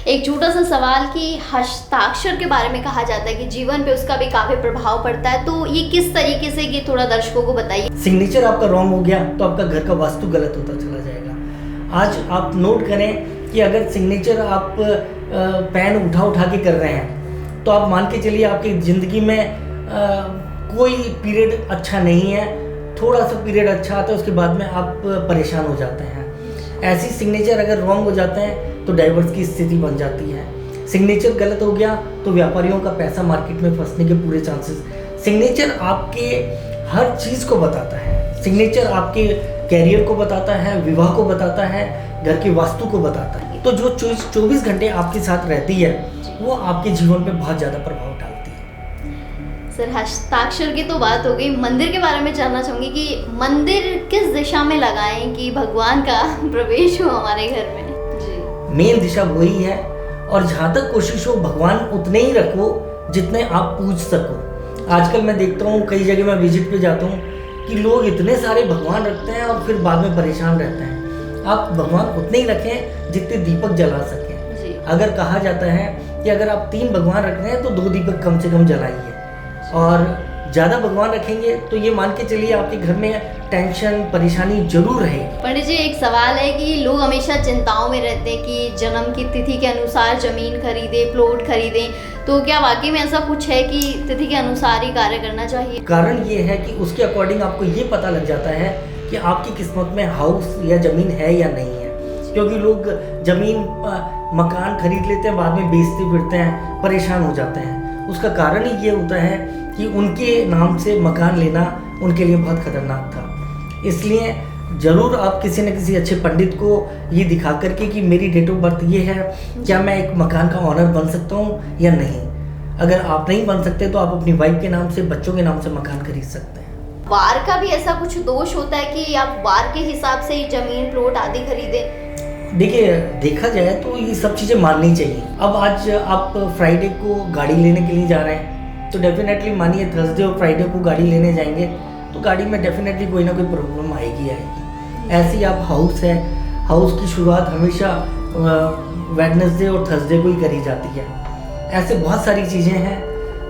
एक छोटा सा सवाल कि हस्ताक्षर के बारे में कहा जाता है कि जीवन पे उसका भी काफी प्रभाव पड़ता है, तो ये किस तरीके से, ये थोड़ा दर्शकों को बताइए। सिग्नेचर आपका रॉन्ग हो गया तो आपका घर का वास्तु गलत होता चला जाएगा। आज आप नोट करें कि अगर सिग्नेचर आप पेन उठा के कर रहे हैं तो आप मान के चलिए आपकी ज़िंदगी में कोई पीरियड अच्छा नहीं है, थोड़ा सा पीरियड अच्छा आता है, उसके बाद में आप परेशान हो जाते हैं। ऐसी सिग्नेचर अगर रॉन्ग हो जाते हैं तो डाइवोर्स की स्थिति बन जाती है। सिग्नेचर गलत हो गया तो व्यापारियों का पैसा मार्केट में फंसने के पूरे चांसेस। सिग्नेचर आपके हर चीज़ को बताता है। सिग्नेचर आपके कैरियर को बताता है, विवाह को बताता है, घर की वास्तु को बताता है। तो जो 24 घंटे आपके साथ रहती है वो आपके जीवन पे बहुत ज़्यादा प्रभाव डालती है। सर, हस्ताक्षर की तो बात हो गई, मंदिर के बारे में जानना चाहूँगी कि मंदिर किस दिशा में लगाएं कि भगवान का प्रवेश हो हमारे घर में। जी, मेन दिशा वही है, और जहाँ तक कोशिश हो भगवान उतने ही रखो जितने आप पूज सको। आजकल मैं देखता हूँ कई जगह मैं विजिट पे जाता हूँ कि लोग इतने सारे भगवान रखते हैं और फिर बाद में परेशान रहते हैं। आप भगवान उतने ही रखें जितने दीपक जला सकें। अगर कहा जाता है कि अगर आप 3 भगवान रख रहे हैं तो 2 दीपक कम से कम जलाइए, और ज़्यादा भगवान रखेंगे तो ये मान के चलिए आपके घर में टेंशन परेशानी जरूर रहेगी। पंडित जी, एक सवाल है कि लोग हमेशा चिंताओं में रहते हैं कि जन्म की तिथि के अनुसार जमीन खरीदें, प्लॉट खरीदें, तो क्या वाकई में ऐसा कुछ है कि तिथि के अनुसार ही कार्य करना चाहिए? कारण ये है कि उसके अकॉर्डिंग आपको ये पता लग जाता है कि आपकी किस्मत में हाउस या ज़मीन है या नहीं है। क्योंकि लोग ज़मीन मकान खरीद लेते हैं, बाद में बेचते फिरते हैं, परेशान हो जाते हैं। उसका कारण ही ये होता है कि उनके नाम से मकान लेना उनके लिए बहुत खतरनाक था। इसलिए ज़रूर आप किसी न किसी अच्छे पंडित को ये दिखा करके कि मेरी डेट ऑफ बर्थ ये है, क्या मैं एक मकान का ऑनर बन सकता हूँ या नहीं। अगर आप नहीं बन सकते तो आप अपनी वाइफ के नाम से, बच्चों के नाम से मकान खरीद सकते हैं। वार का भी ऐसा कुछ दोष होता है कि आप वार के हिसाब से ही जमीन प्लॉट आदि खरीदें? देखिए, देखा जाए तो ये सब चीज़ें माननी चाहिए। अब आज आप फ्राइडे को गाड़ी लेने के लिए जा रहे हैं तो डेफिनेटली मानिए थर्सडे और फ्राइडे को गाड़ी लेने जाएंगे तो गाड़ी में डेफिनेटली कोई ना कोई प्रॉब्लम आएगी। ऐसे ही आप हाउस है, हाउस की शुरुआत हमेशा वेडनेसडे और थर्सडे को ही करी जाती है। ऐसे बहुत सारी चीज़ें हैं,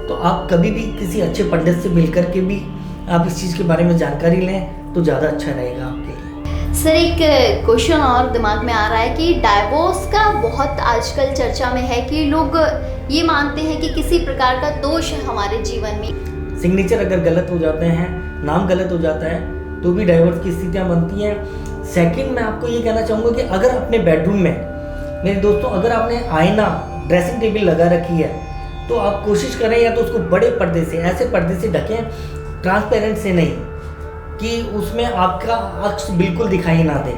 तो आप कभी भी किसी अच्छे पंडित से मिल कर के भी आप इस चीज़ के बारे में जानकारी लें तो ज़्यादा अच्छा रहेगा आपके लिए। सर, एक क्वेश्चन और दिमाग में आ रहा है कि डाइवोर्स का बहुत आजकल चर्चा में है कि लोग ये मानते हैं कि किसी प्रकार का दोष है हमारे जीवन में। सिग्नेचर अगर गलत हो जाते हैं, नाम गलत हो जाता है तो भी डाइवोर्स की स्थितियाँ बनती हैं। सेकंड, मैं आपको ये कहना चाहूँगा कि अगर अपने बेडरूम में, मेरे दोस्तों, अगर आपने आईना, ड्रेसिंग टेबल लगा रखी है तो आप कोशिश करें या तो उसको बड़े पर्दे से, ऐसे पर्दे से ढकें, ट्रांसपेरेंट से नहीं, कि उसमें आपका अक्स बिल्कुल दिखाई ना दे।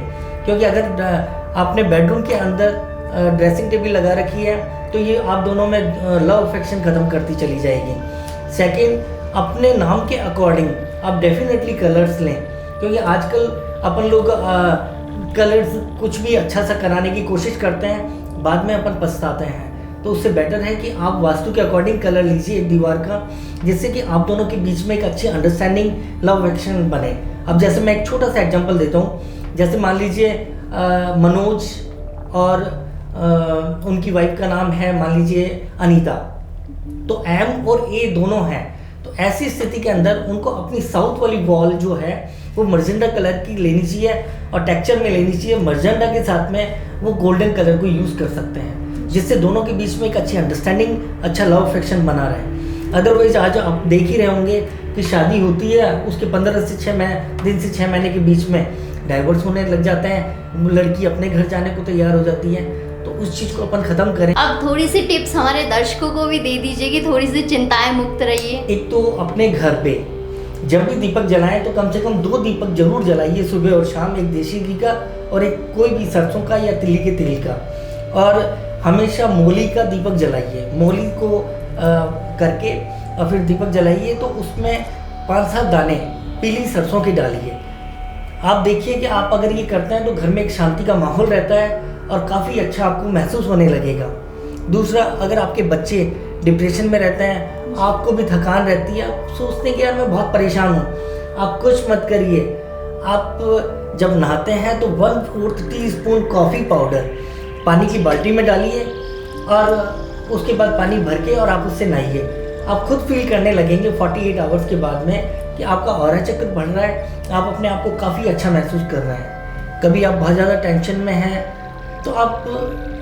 क्योंकि अगर आपने बेडरूम के अंदर ड्रेसिंग टेबल लगा रखी है तो ये आप दोनों में लव अफेक्शन ख़त्म करती चली जाएगी। सेकंड, अपने नाम के अकॉर्डिंग आप डेफिनेटली कलर्स लें, क्योंकि आजकल अपन लोग कलर्स कुछ भी अच्छा सा कराने की कोशिश करते हैं, बाद में अपन पछताते हैं। तो उससे बेटर है कि आप वास्तु के अकॉर्डिंग कलर लीजिए एक दीवार का, जिससे कि आप दोनों के बीच में एक अच्छी अंडरस्टैंडिंग, लव एक्शन बने। अब जैसे मैं एक छोटा सा एग्जांपल देता हूँ, जैसे मान लीजिए मनोज और उनकी वाइफ का नाम है मान लीजिए अनीता, तो एम और ए दोनों हैं। तो ऐसी स्थिति के अंदर उनको अपनी साउथ वाली वॉल जो है वो मर्जेंडा कलर की लेनी चाहिए और टेक्सचर में लेनी चाहिए। मर्जेंडा के साथ में वो गोल्डन कलर को यूज़ कर सकते हैं, जिससे दोनों के बीच में एक अच्छी अंडरस्टैंडिंग, अच्छा लव अफेक्शन बना रहे। अदरवाइज आज आप देख ही रहे होंगे कि शादी होती है, उसके 15 से 6 दिन से 6 महीने के बीच में डाइवोर्स होने लग जाते हैं, लड़की अपने घर जाने को तैयार हो जाती है। तो उस चीज़ को अपन ख़त्म करें। अब थोड़ी सी टिप्स हमारे दर्शकों को भी दे दीजिए कि थोड़ी सी चिंताएं मुक्त रहिए। एक तो अपने घर पे जब भी दीपक जलाएं तो कम से कम 2 दीपक जरूर जलाइए, सुबह और शाम, एक देसी घी का और एक कोई भी सरसों का या तिली के तेल का। और हमेशा मोली का दीपक जलाइए, मोली को करके और फिर दीपक जलाइए तो उसमें 5-7 दाने पीली सरसों की डालिए। आप देखिए कि आप अगर ये करते हैं तो घर में एक शांति का माहौल रहता है और काफ़ी अच्छा आपको महसूस होने लगेगा। दूसरा, अगर आपके बच्चे डिप्रेशन में रहते हैं, आपको भी थकान रहती है, आप सोचते हैं कि यार मैं बहुत परेशान हूँ, आप कुछ मत करिए। आप जब नहाते हैं तो 1/4 टीस्पून कॉफ़ी पाउडर पानी की बाल्टी में डालिए, और उसके बाद पानी भर के और आप उससे नहाइए। आप खुद फील करने लगेंगे 48 आवर्स के बाद में कि आपका ऑरा चक्र बढ़ रहा है, आप अपने आप को काफ़ी अच्छा महसूस कर रहे हैं। कभी आप बहुत ज़्यादा टेंशन में हैं तो आप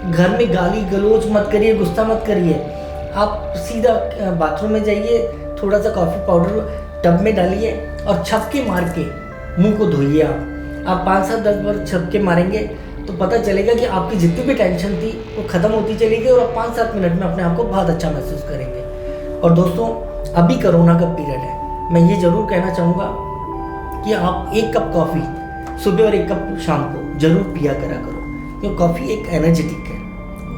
घर में गाली गलौज मत करिए, गुस्सा मत करिए, आप सीधा बाथरूम में जाइए, थोड़ा सा कॉफ़ी पाउडर टब में डालिए और छपके मार के मुंह को धोइए। आप 5-7-10 बार छपके मारेंगे तो पता चलेगा कि आपकी जितनी भी टेंशन थी वो ख़त्म होती चलेगी और आप 5-7 मिनट में अपने आप को बहुत अच्छा महसूस करेंगे। और दोस्तों, अभी कोरोना का पीरियड है, मैं ये ज़रूर कहना चाहूँगा कि आप 1 कप कॉफ़ी सुबह और 1 कप शाम को ज़रूर पिया करा करो, क्योंकि कॉफ़ी एक एनर्जेटिक है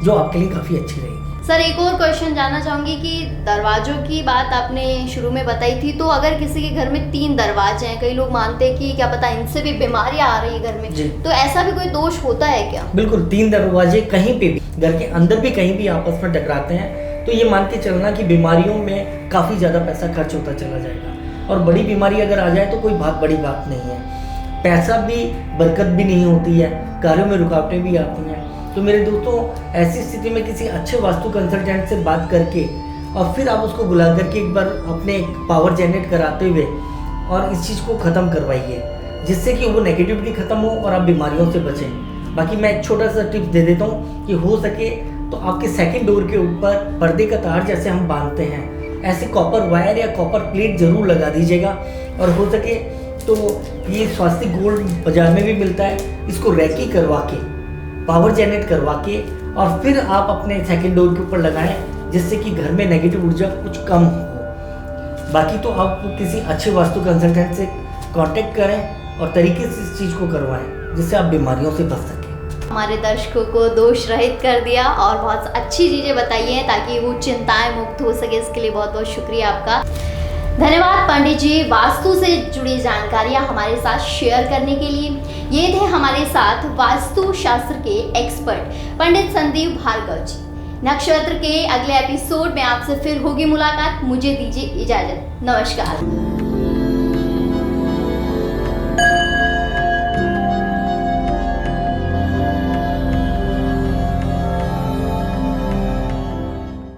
जो आपके लिए काफ़ी अच्छी रहेगी। सर, एक और क्वेश्चन जानना चाहूँगी कि दरवाज़ों की बात आपने शुरू में बताई थी, तो अगर किसी के घर में 3 दरवाजे हैं, कई लोग मानते हैं कि क्या पता इनसे भी बीमारियाँ आ रही है घर में, तो ऐसा भी कोई दोष होता है क्या? बिल्कुल, 3 दरवाजे कहीं पे भी, घर के अंदर भी कहीं भी आपस में टकराते हैं तो ये मान के चलना कि बीमारियों में काफ़ी ज़्यादा पैसा खर्च होता चला जाएगा। और बड़ी बीमारी अगर आ जाए तो कोई बहुत बड़ी बात नहीं है, पैसा भी, बरकत भी नहीं होती है, कार्यों में रुकावटें भी आती हैं। तो मेरे दोस्तों, ऐसी स्थिति में किसी अच्छे वास्तु कंसल्टेंट से बात करके और फिर आप उसको बुला करके एक बार अपने पावर जनरेट कराते हुए और इस चीज़ को ख़त्म करवाइए, जिससे कि वो नेगेटिविटी ख़त्म हो और आप बीमारियों से बचें। बाकी मैं एक छोटा सा टिप्स दे देता हूँ कि हो सके तो आपके सेकंड डोर के ऊपर पर्दे का तार जैसे हम बांधते हैं, ऐसे कॉपर वायर या कॉपर प्लेट ज़रूर लगा दीजिएगा। और हो सके तो ये स्वास्तिक गोल्ड बाजार में भी मिलता है, इसको रैकी करवा के, पावर जनरेट करवा के और फिर आप अपने सेकंड डोर के ऊपर लगाएं, जिससे कि घर में नेगेटिव ऊर्जा कुछ कम हो। बाकी तो आप किसी अच्छे वास्तु कंसल्टेंट से कांटेक्ट करें और तरीके से इस चीज़ को करवाएं, जिससे आप बीमारियों से बच सकें। हमारे दर्शकों को दोष रहित कर दिया और बहुत अच्छी चीज़ें बताई हैं ताकि वो चिंताएं मुक्त हो सके, इसके लिए बहुत बहुत शुक्रिया आपका। धन्यवाद पंडित जी, वास्तु से जुड़ी जानकारियां हमारे साथ शेयर करने के लिए। ये थे हमारे साथ वास्तु शास्त्र के एक्सपर्ट पंडित संदीप भार्गव जी। नक्षत्र के अगले एपिसोड में आपसे फिर होगी मुलाकात, मुझे दीजिए इजाजत, नमस्कार।